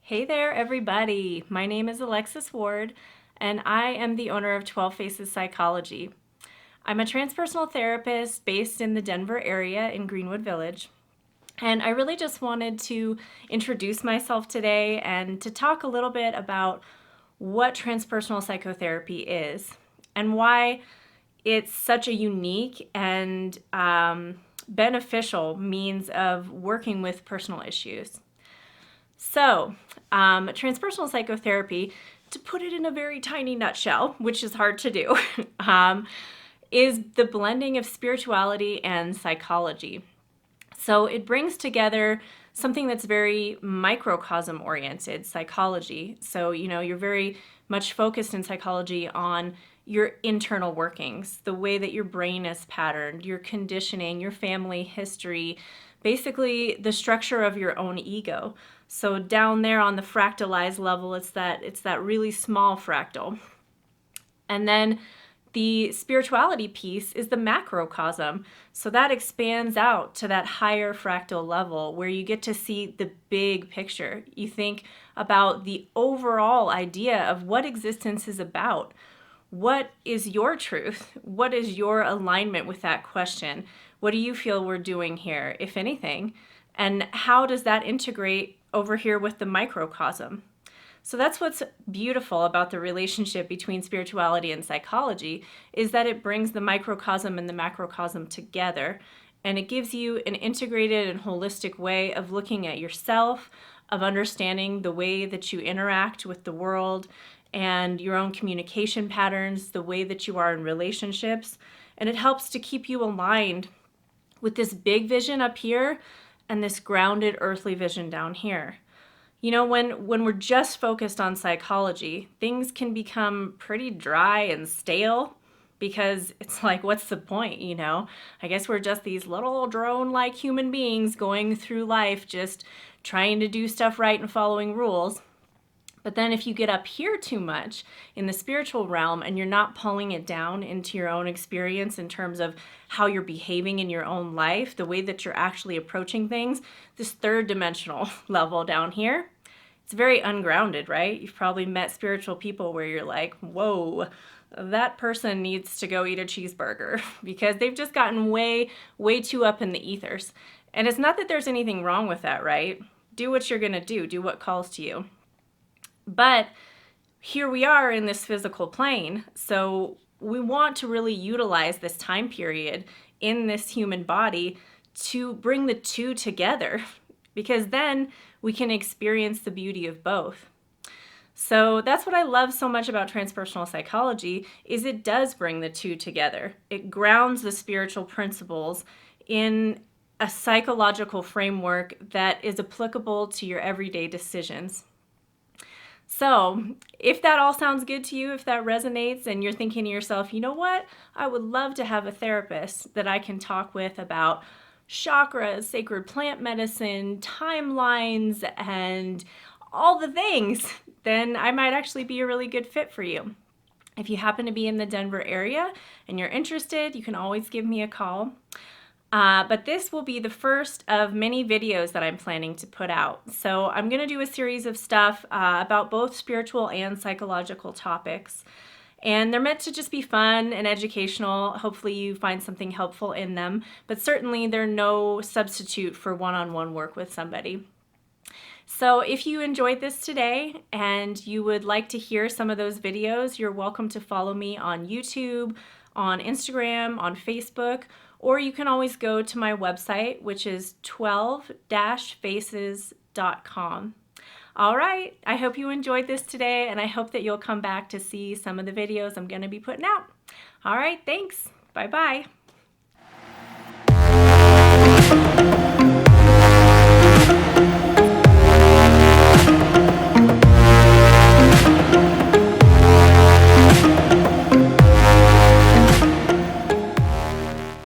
Hey there, everybody. My name is Alexis Ward, and I am the owner of 12 Faces Psychology. I'm a transpersonal therapist based in the Denver area in Greenwood Village. And I really just wanted to introduce myself today and to talk a little bit about what transpersonal psychotherapy is and why it's such a unique and beneficial means of working with personal issues. So, transpersonal psychotherapy, to put it in a very tiny nutshell, which is hard to do, is the blending of spirituality and psychology. So it brings together something that's very microcosm oriented, psychology. So, you're very much focused in psychology on your internal workings, the way that your brain is patterned, your conditioning, your family history, basically the structure of your own ego. So down there on the fractalized level, it's that really small fractal. And then the spirituality piece is the macrocosm. So that expands out to that higher fractal level where you get to see the big picture. You think about the overall idea of what existence is about. What is your truth? What is your alignment with that question? What do you feel we're doing here, if anything? And how does that integrate over here with the microcosm? So that's what's beautiful about the relationship between spirituality and psychology, is that it brings the microcosm and the macrocosm together, and it gives you an integrated and holistic way of looking at yourself, of understanding the way that you interact with the world and your own communication patterns, the way that you are in relationships, and it helps to keep you aligned with this big vision up here and this grounded earthly vision down here. You know, when we're just focused on psychology, things can become pretty dry and stale because it's like, what's the point, I guess we're just these little drone-like human beings going through life just trying to do stuff right and following rules. But then if you get up here too much in the spiritual realm and you're not pulling it down into your own experience in terms of how you're behaving in your own life, the way that you're actually approaching things, this third dimensional level down here, it's very ungrounded, right? You've probably met spiritual people where you're like, whoa, that person needs to go eat a cheeseburger because they've just gotten way, way too up in the ethers. And it's not that there's anything wrong with that, right? Do what you're gonna do what calls to you. But here we are in this physical plane, so we want to really utilize this time period in this human body to bring the two together, because then we can experience the beauty of both. So that's what I love so much about transpersonal psychology, is it does bring the two together. It grounds the spiritual principles in a psychological framework that is applicable to your everyday decisions. So if that all sounds good to you, if that resonates and you're thinking to yourself, you know what, I would love to have a therapist that I can talk with about chakras, sacred plant medicine, timelines, and all the things, then I might actually be a really good fit for you. If you happen to be in the Denver area and you're interested, you can always give me a call. But this will be the first of many videos that I'm planning to put out. So I'm going to do a series of stuff about both spiritual and psychological topics. And they're meant to just be fun and educational. Hopefully you find something helpful in them. But certainly they're no substitute for one-on-one work with somebody. So if you enjoyed this today and you would like to hear some of those videos, you're welcome to follow me on YouTube, on Instagram, on Facebook, or you can always go to my website, which is 12-faces.com. All right, I hope you enjoyed this today, and I hope that you'll come back to see some of the videos I'm going to be putting out. All right, thanks. Bye-bye.